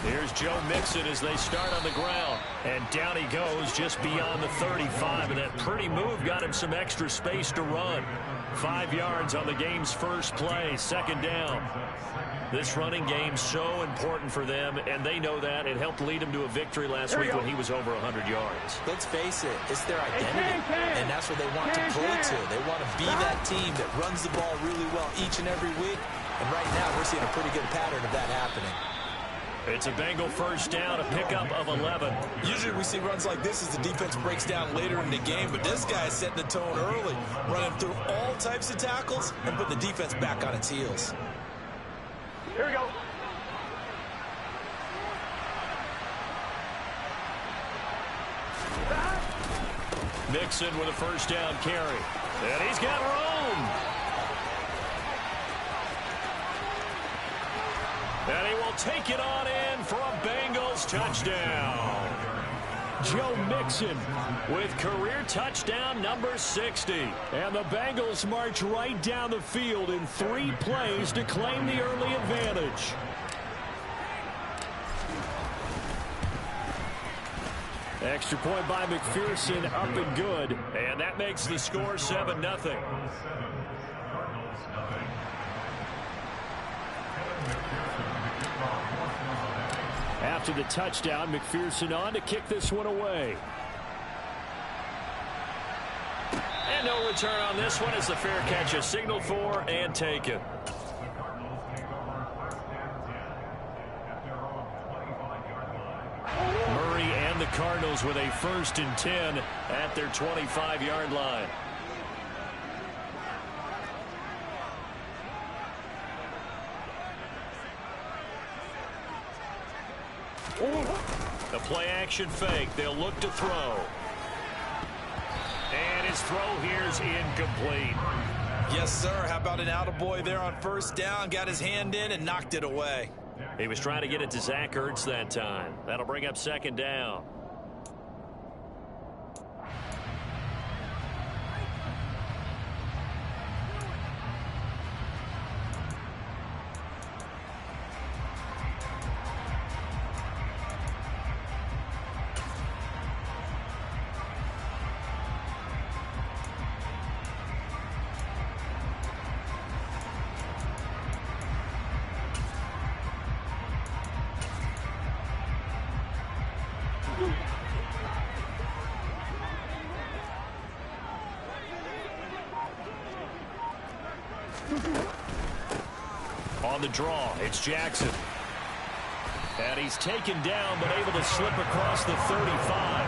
Here's Joe Mixon as they start on the ground. And down he goes just beyond the 35. And that pretty move got him some extra space to run. 5 yards on the game's first play, second down. This running game's so important for them, and they know that. It helped lead them to a victory last week when he was over 100 yards. Let's face it, it's their identity, and that's what they want to play to. They want to be that team that runs the ball really well each and every week, and right now we're seeing a pretty good pattern of that happening. It's a Bengal first down, a pickup of 11. Usually we see runs like this as the defense breaks down later in the game, but this guy is setting the tone early, running through all types of tackles and putting the defense back on its heels. Here we go. Mixon with a first down carry. And he's got room. And he will take it on in for a Bengals touchdown. Joe Mixon with career touchdown number 60. And the Bengals march right down the field in 3 plays to claim the early advantage. Extra point by McPherson, up and good. And that makes the score 7-0. After the touchdown, McPherson on to kick this one away. And no return on this one as the fair catch is signaled for and taken. Murray and the Cardinals with a 1st and 10 at their 25-yard line. The play-action fake. They'll look to throw. And his throw here's incomplete. Yes, sir. How about an attaboy there on first down? Got his hand in and knocked it away. He was trying to get it to Zach Ertz that time. That'll bring up second down. On the draw, it's Jackson. And he's taken down, but able to slip across the 35.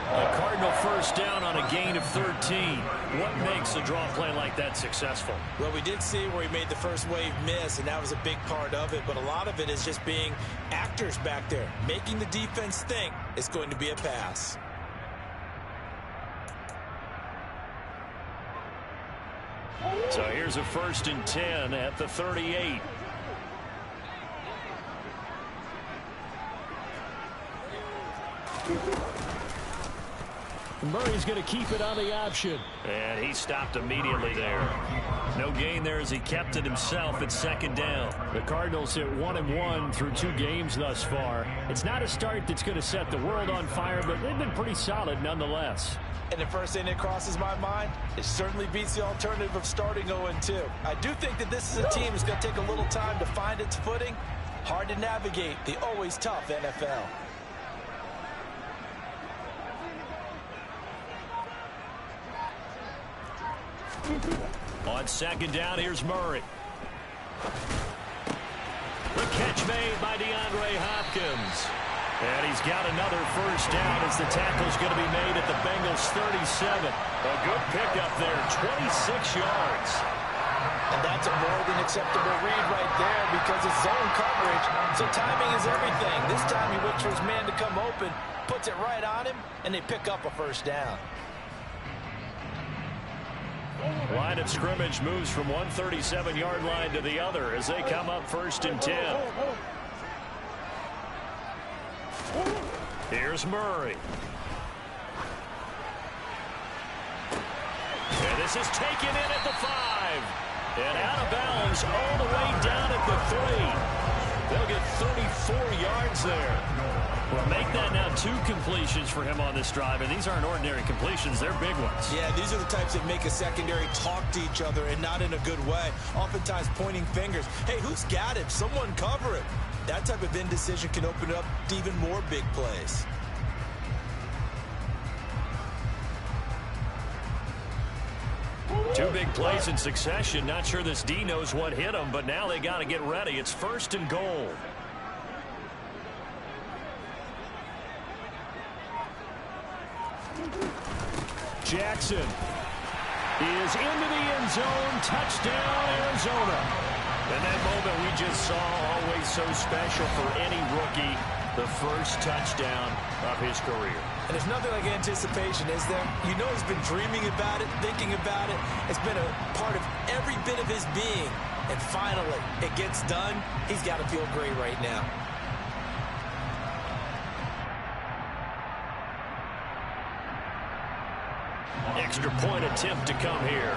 A Cardinal first down on a gain of 13. What makes a draw play like that successful? Well, we did see where he made the first wave miss, and that was a big part of it. But a lot of it is just being actors back there, making the defense think it's going to be a pass. So here's a 1st and 10 at the 38. Murray's going to keep it on the option. And he stopped immediately there. No gain there as he kept it himself at second down. The Cardinals hit 1-1 through 2 games thus far. It's not a start that's going to set the world on fire, but they've been pretty solid nonetheless. And the first thing that crosses my mind, it certainly beats the alternative of starting 0-2. I do think that this is a team that's going to take a little time to find its footing. Hard to navigate the always tough NFL. On second down, here's Murray. The catch made by DeAndre Hopkins. And he's got another first down as the tackle's going to be made at the Bengals 37. A good pickup there, 26 yards. And that's a more than acceptable read right there because it's zone coverage, so timing is everything. This time he waits for his man to come open, puts it right on him, and they pick up a first down. Line of scrimmage moves from one 37-yard line to the other as they come up 1st and 10. Here's Murray. And this is taken in at the 5. And out of bounds all the way down at the 3. They'll get 34 yards there. Well, make that now 2 completions for him on this drive, and these aren't ordinary completions. They're big ones. Yeah, these are the types that make a secondary talk to each other, and not in a good way. Oftentimes pointing fingers. Hey, who's got it? Someone cover it. That type of indecision can open up to even more big plays. Two big plays in succession. Not sure this D knows what hit him, but now they got to get ready. It's 1st and goal. Jackson is into the end zone. Touchdown, Arizona. And that moment we just saw, always so special for any rookie, the first touchdown of his career. And there's nothing like anticipation, is there? You know he's been dreaming about it, thinking about it. It's been a part of every bit of his being. And finally, it gets done. He's got to feel great right now. Extra point attempt to come here.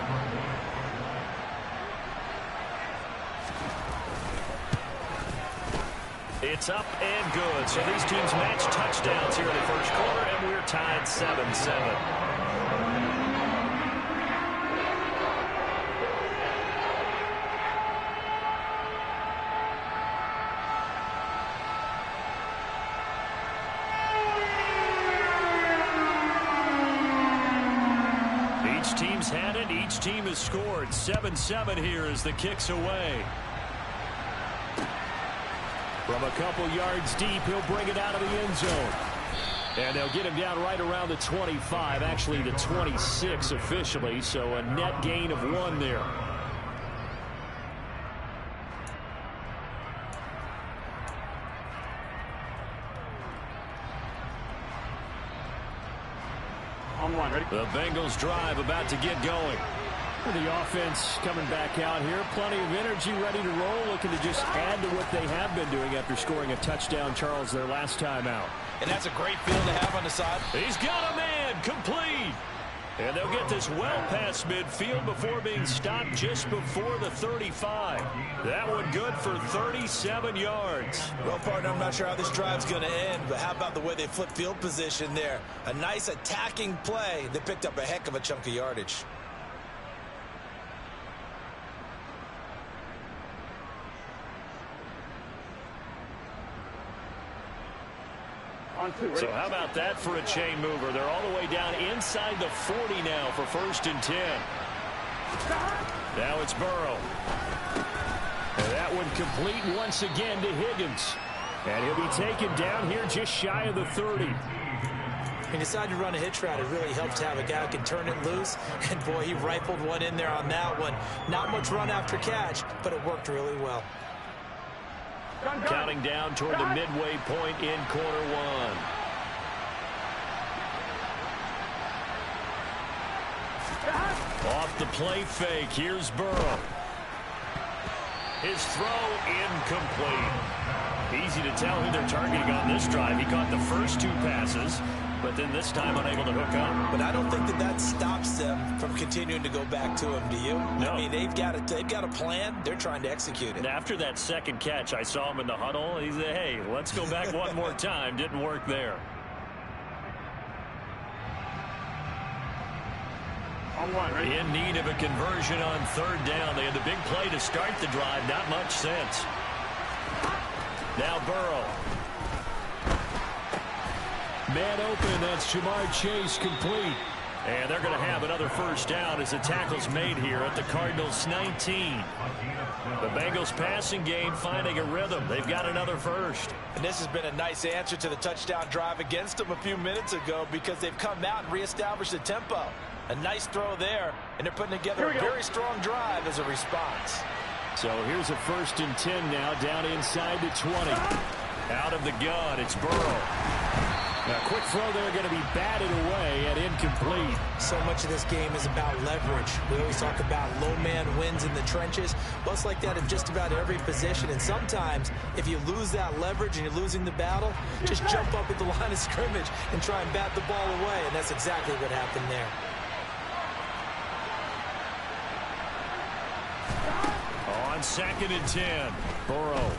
It's up and good. So these teams match touchdowns here in the first quarter, and we're tied 7-7. Each team's had it. Each team has scored. 7-7 here as the kick's away. From a couple yards deep, he'll bring it out of the end zone. And they'll get him down right around the 25, actually the 26 officially, so a net gain of 1 there. On 1, ready? The Bengals drive about to get going. The offense coming back out here. Plenty of energy, ready to roll, looking to just add to what they have been doing after scoring a touchdown, Charles, their last time out. And that's a great feel to have on the side. He's got a man, complete. And they'll get this well past midfield before being stopped just before the 35. That one good for 37 yards. Well, partner, I'm not sure how this drive's going to end, but how about the way they flip field position there? A nice attacking play that picked up a heck of a chunk of yardage. On 2, ready? So how about that for a chain mover? They're all the way down inside the 40 now for 1st and 10. Now it's Burrow. And that one complete once again to Higgins. And he'll be taken down here just shy of the 30. He decided to run a hitch route. It really helps to have a guy who can turn it loose. And, boy, he rifled one in there on that one. Not much run after catch, but it worked really well. Counting down toward the midway point in quarter 1. Off the play fake. Here's Burrow. His throw incomplete. Easy to tell who they're targeting on this drive. He caught the first 2 passes, but then this time unable to hook up. But I don't think that stops them from continuing to go back to him, do you? No. I mean, they've got a plan. They're trying to execute it. And after that second catch, I saw him in the huddle. He said, hey, let's go back one more time. Didn't work there. On 1, ready? In need of a conversion on 3rd down. They had the big play to start the drive. Not much sense. Now Burrow. Man open. That's Jamar Chase complete. And they're going to have another first down as the tackle's made here at the Cardinals 19. The Bengals passing game finding a rhythm. They've got another first. And this has been a nice answer to the touchdown drive against them a few minutes ago because they've come out and reestablished the tempo. A nice throw there, and they're putting together a very strong drive as a response. So here's a 1st and 10 now, down inside the 20. Out of the gun, it's Burrow. Now, quick throw there, going to be batted away and incomplete. So much of this game is about leverage. We always talk about low man wins in the trenches. Well, it's like that in just about every position. And sometimes, if you lose that leverage and you're losing the battle, just jump up at the line of scrimmage and try and bat the ball away. And that's exactly what happened there. On 2nd and 10, Burrow.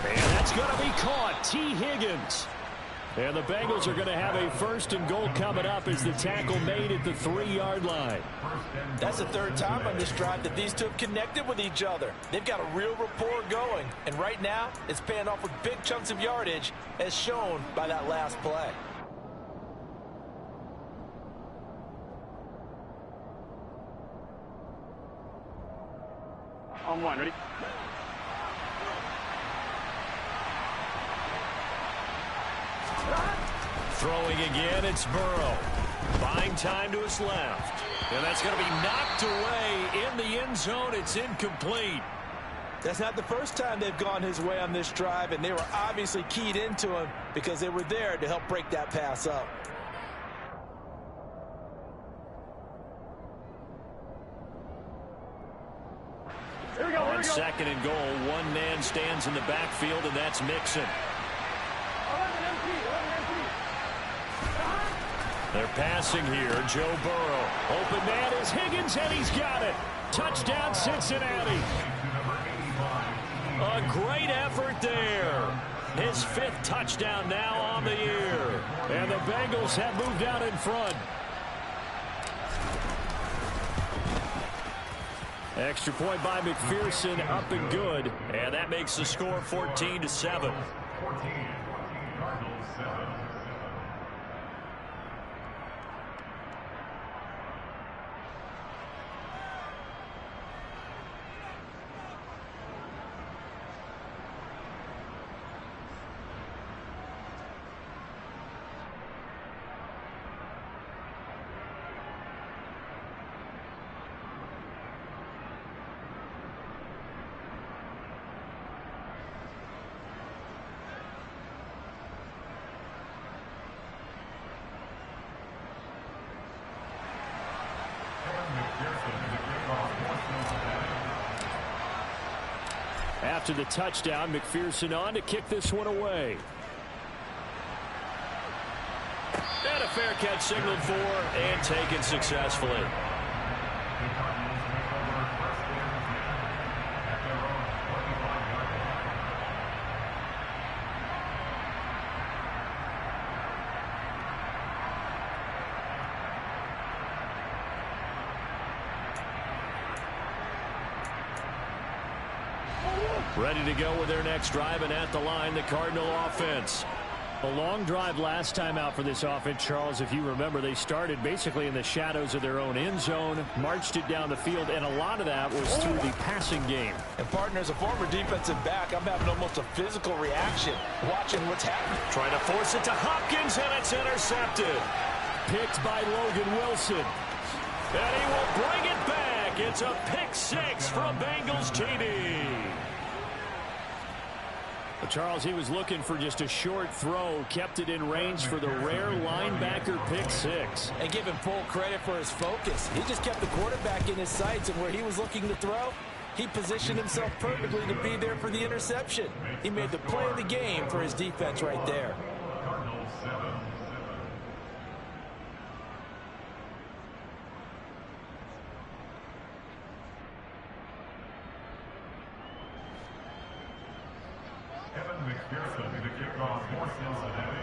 And that's going to be caught. T. Higgins. And the Bengals are going to have a 1st and goal coming up as the tackle made at the 3-yard line. That's the 3rd time on this drive that these two have connected with each other. They've got a real rapport going. And right now, it's paying off with big chunks of yardage, as shown by that last play. On one, ready? Throwing again, it's Burrow. Buying time to his left. And that's going to be knocked away in the end zone. It's incomplete. That's not the first time they've gone his way on this drive, and they were obviously keyed into him because they were there to help break that pass up. Here we go, On 2nd and goal, one man stands in the backfield, and that's Mixon. They're passing here. Joe Burrow. Open man is Higgins, and he's got it. Touchdown, Cincinnati. A great effort there. His 5th touchdown now on the year. And the Bengals have moved out in front. Extra point by McPherson, up and good. And that makes the score 14-7. After the touchdown, McPherson on to kick this one away. And a fair catch signaled for and taken successfully. Ready to go with their next drive, and at the line, the Cardinal offense. A long drive last time out for this offense, Charles. If you remember, they started basically in the shadows of their own end zone, marched it down the field, and a lot of that was through the passing game. And, partner, as a former defensive back, I'm having almost a physical reaction watching what's happening. Trying to force it to Hopkins, and it's intercepted. Picked by Logan Wilson. And he will bring it back. It's a pick 6 from Bengals TD. Charles, he was looking for just a short throw, kept it in range for the rare linebacker pick 6. And give him full credit for his focus. He just kept the quarterback in his sights, and where he was looking to throw, he positioned himself perfectly to be there for the interception. He made the play of the game for his defense right there. McPherson to kick off for Cincinnati.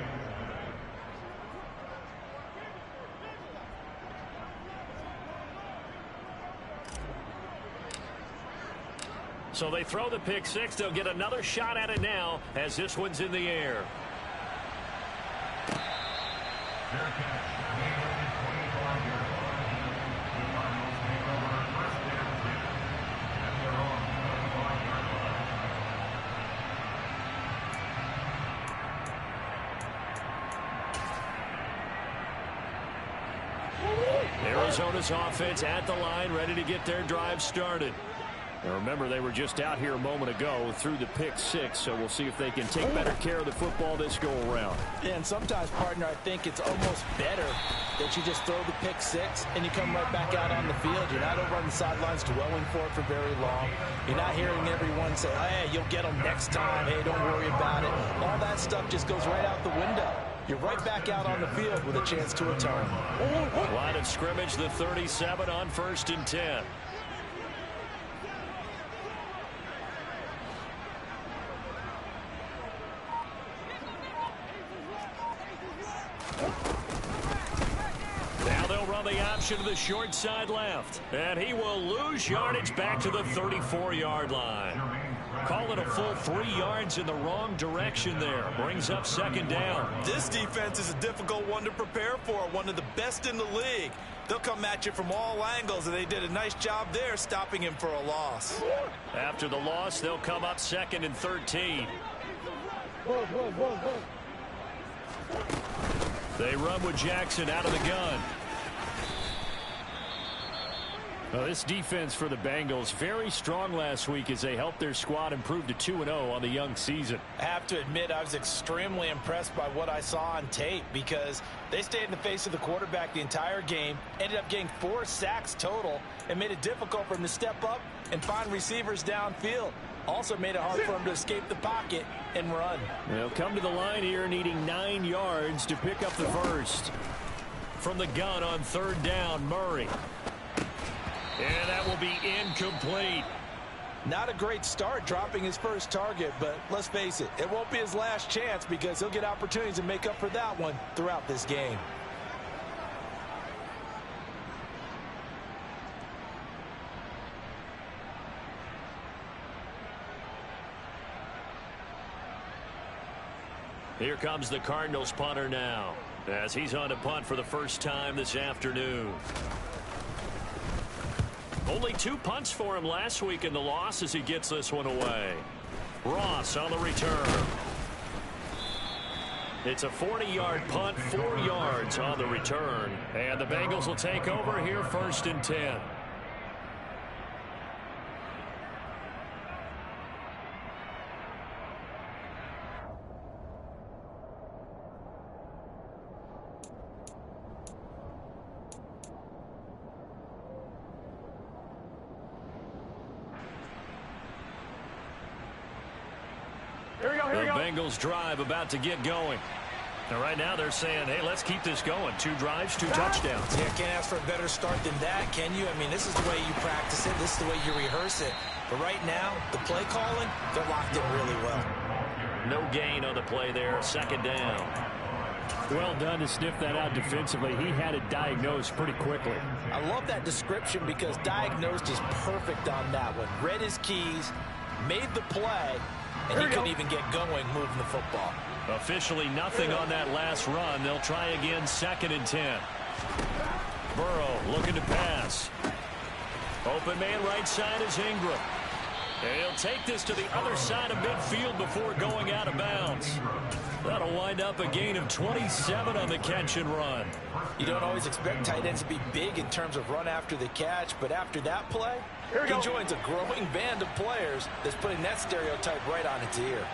So they throw the pick 6. They'll get another shot at it now as this one's in the air. Arizona's offense at the line, ready to get their drive started. Now remember, they were just out here a moment ago through the pick 6, so we'll see if they can take better care of the football this go-around. Yeah, and sometimes, partner, I think it's almost better that you just throw the pick 6 and you come right back out on the field. You're not over on the sidelines dwelling for it for very long. You're not hearing everyone say, hey, you'll get them next time. Hey, don't worry about it. All that stuff just goes right out the window. You're right back out on the field with a chance to return. Line of scrimmage, the 37 on 1st and 10. the option to the short side left. And he will lose yardage back to the 34-yard line. Call it a full 3 yards in the wrong direction there. Brings up second down. This defense is a difficult one to prepare for. One of the best in the league. They'll come at you from all angles, and they did a nice job there stopping him for a loss. After the loss, they'll come up 2nd and 13. They run with Jackson out of the gun. Well, this defense for the Bengals, very strong last week as they helped their squad improve to 2-0 on the young season. I have to admit, I was extremely impressed by what I saw on tape because they stayed in the face of the quarterback the entire game, ended up getting 4 sacks total, and made it difficult for him to step up and find receivers downfield. Also made it hard for him to escape the pocket and run. They'll come to the line here needing 9 yards to pick up the first. From the gun on 3rd down, Murray. And that will be incomplete. Not a great start dropping his first target, but let's face it, it won't be his last chance because he'll get opportunities to make up for that one throughout this game. Here comes the Cardinals punter now as he's on to punt for the first time this afternoon. Only 2 punts for him last week in the loss as he gets this one away. Ross on the return. It's a 40-yard punt, 4 yards on the return. And the Bengals will take over here 1st and 10. The Bengals drive about to get going. And right now they're saying, hey, let's keep this going. 2 drives, 2 touchdowns. Yeah, can't ask for a better start than that, can you? I mean, this is the way you practice it. This is the way you rehearse it. But right now, the play calling, they're locked in really well. No gain on the play there. 2nd down. Well done to sniff that out defensively. He had it diagnosed pretty quickly. I love that description because diagnosed is perfect on that one. Read his keys, made the play, and he couldn't even get going moving the football. Officially nothing on that last run. They'll try again 2nd and 10. Burrow looking to pass. Open man right side is Ingram. And he'll take this to the other side of midfield before going out of bounds. That'll wind up a gain of 27 on the catch and run. You don't always expect tight ends to be big in terms of run after the catch, but after that play, he joins a growing band of players that's putting that stereotype right on its ear.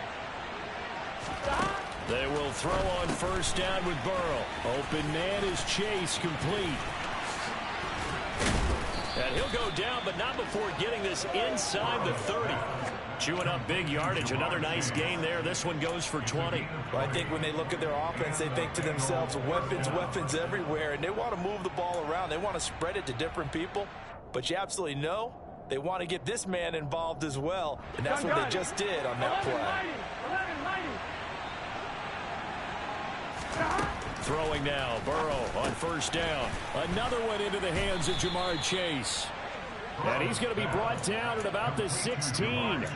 They will throw on 1st down with Burrow. Open man is Chase, complete. And he'll go down, but not before getting this inside the 30. Chewing up big yardage. Another nice gain there. This one goes for 20. Well, I think when they look at their offense, they think to themselves, weapons everywhere, and they want to move the ball around. They want to spread it to different people. But you absolutely know they want to get this man involved as well, and that's what they just did on that play. Throwing now, Burrow on 1st down. Another one into the hands of Jamar Chase. And he's going to be brought down at about the 16. I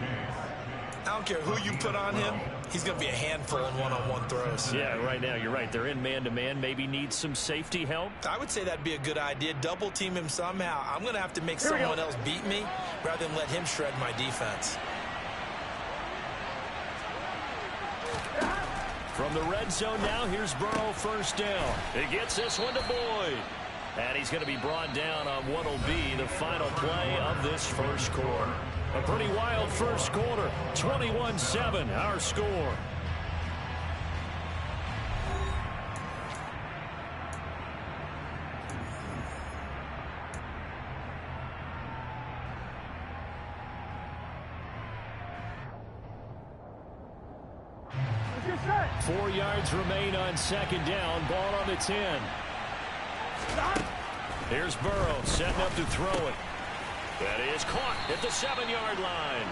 don't care who you put on him. He's going to be a handful in one-on-one throws. Yeah, right now, you're right. They're in man-to-man. Maybe needs some safety help. I would say that'd be a good idea. Double team him somehow. I'm going to have to make someone else beat me rather than let him shred my defense. From the red zone now, here's Burrow 1st down. He gets this one to Boyd. And he's going to be brought down on what will be the final play of this first quarter. A pretty wild first quarter. 21-7, our score. Set. 4 yards remain on 2nd down. Ball on the 10. Here's Burrow setting up to throw it. That is caught at the 7-yard line.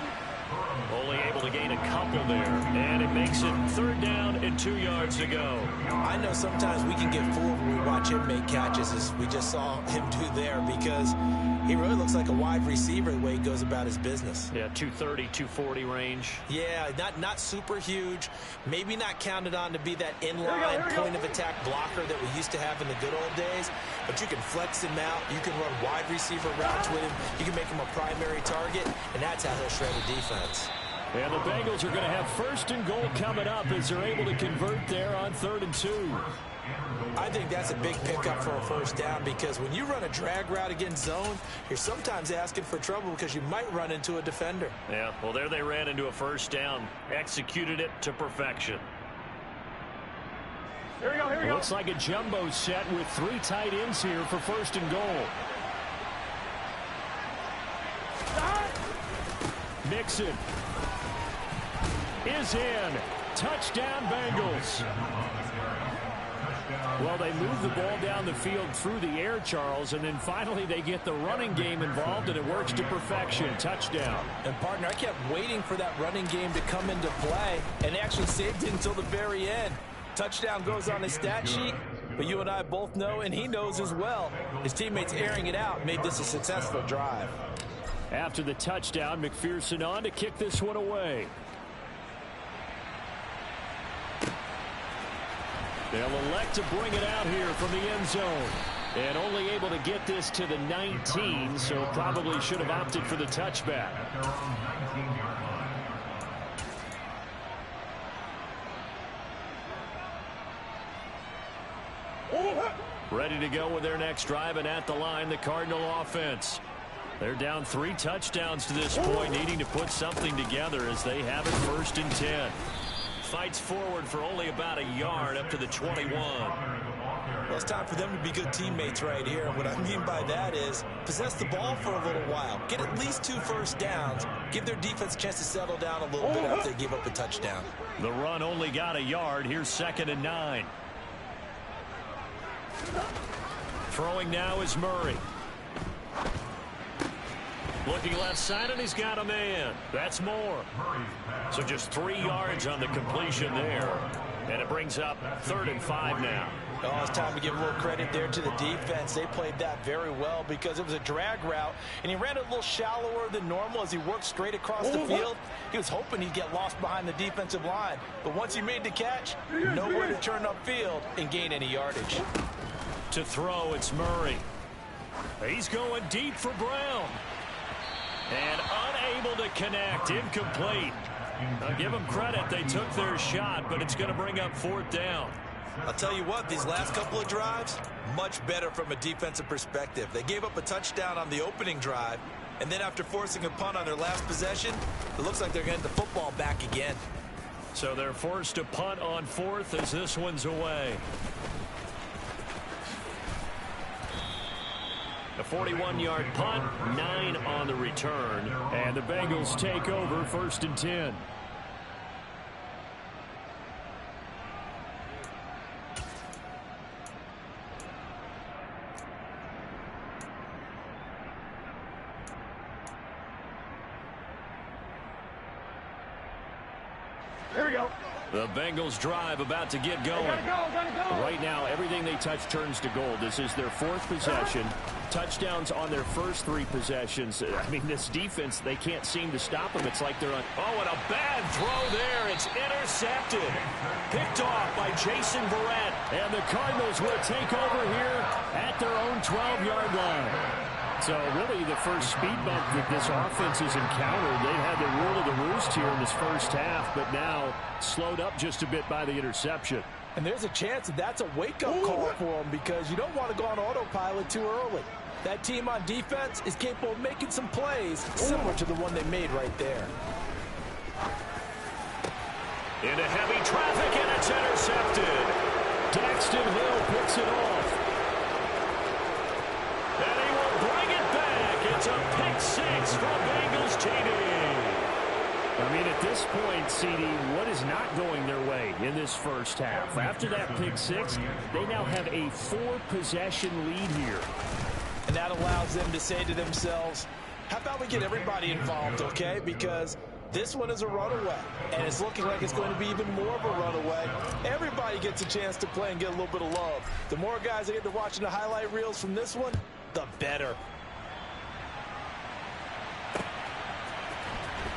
Only able to gain a couple there. And it makes it 3rd down and 2 yards to go. I know sometimes we can get fooled when we watch him make catches, as we just saw him do there, because he really looks like a wide receiver the way he goes about his business. Yeah, 230, 240 range. Yeah, not super huge. Maybe not counted on to be that inline point-of-attack blocker that we used to have in the good old days. But you can flex him out. You can run wide receiver routes with him. You can make him a primary target, and that's how he'll shred a defense. And the Bengals are going to have 1st and goal coming up as they're able to convert there on 3rd and 2. I think that's a big pickup for a 1st down, because when you run a drag route against zone, you're sometimes asking for trouble because you might run into a defender. Yeah, well, there they ran into a 1st down. Executed it to perfection. Here we go, here we go. Looks like a jumbo set with 3 tight ends here for 1st and goal. Mixon is in. Touchdown, Bengals. Well, they move the ball down the field through the air, Charles, and then finally they get the running game involved, and it works to perfection. Touchdown. And, partner, I kept waiting for that running game to come into play, and actually saved it until the very end. Touchdown goes on his stat sheet, but you and I both know, and he knows as well, his teammates airing it out made this a successful drive. After the touchdown, McPherson on to kick this one away. They'll elect to bring it out here from the end zone. And only able to get this to the 19, so probably should have opted for the touchback. Ready to go with their next drive, and at the line, the Cardinal offense. They're down 3 touchdowns to this point, needing to put something together as they have it 1st and 10. Fights forward for only about a yard up to the 21. Well, it's time for them to be good teammates right here. And what I mean by that is possess the ball for a little while. Get at least 2 first downs. Give their defense a chance to settle down a little bit after they give up a touchdown. The run only got a yard. Here's 2nd and 9. Throwing now is Murray. Looking left side, and he's got a man. That's more. So just 3 yards on the completion there. And it brings up 3rd and 5 now. Oh, it's time to give a little credit there to the defense. They played that very well because it was a drag route, and he ran it a little shallower than normal as he worked straight across the field. He was hoping he'd get lost behind the defensive line. But once he made the catch, nowhere to turn upfield and gain any yardage. To throw, it's Murray. He's going deep for Brown. And unable to connect. Incomplete. I'll give them credit. They took their shot, but it's going to bring up 4th down. I'll tell you what, these last couple of drives, much better from a defensive perspective. They gave up a touchdown on the opening drive, and then after forcing a punt on their last possession, it looks like they're getting the football back again. So they're forced to punt on 4th as this one's away. A 41-yard punt, 9 on the return, and the Bengals take over 1st and 10. Here we go. The Bengals drive about to get going. Gotta go. Right now, everything they touch turns to gold. This is their 4th possession. Touchdowns on their first 3 possessions. I mean, this defense, they can't seem to stop them. It's like they're on. Oh, and a bad throw there. It's intercepted. Picked off by Jason Verrett. And the Cardinals will take over here at their own 12-yard line. So really the first speed bump that this offense has encountered. They've had the rule of the roost here in this first half, but now slowed up just a bit by the interception. And there's a chance that that's a wake-up call for them, because you don't want to go on autopilot too early. That team on defense is capable of making some plays similar to the one they made right there. Into heavy traffic, and it's intercepted. Daxton Hill picks it off. And he will bring it back. It's a pick 6 from Bengals TD. I mean, at this point, CD, what is not going their way in this first half? After that pick 6, they now have a 4-possession lead here. And that allows them to say to themselves, how about we get everybody involved, okay? Because This one is a runaway, and it's looking like it's going to be even more of a runaway. Everybody gets a chance to play and get a little bit of love. The more guys that get to watching the highlight reels from this one, the better.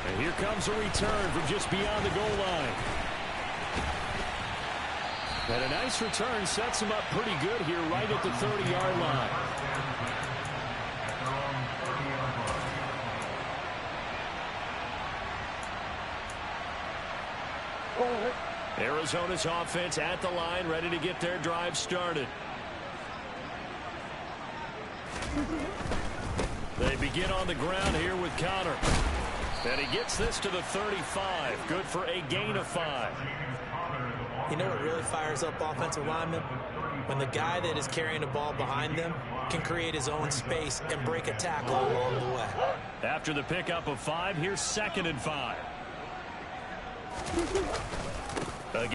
And here comes a return from just beyond the goal line. And a nice return sets him up pretty good here right at the 30-yard line. Arizona's offense at the line, ready to get their drive started. They begin on the ground here with Connor. And he gets this to the 35. Good for a gain of 5. You know what really fires up offensive linemen? When the guy that is carrying the ball behind them can create his own space and break a tackle along the way. After the pickup of 5, here's 2nd and 5.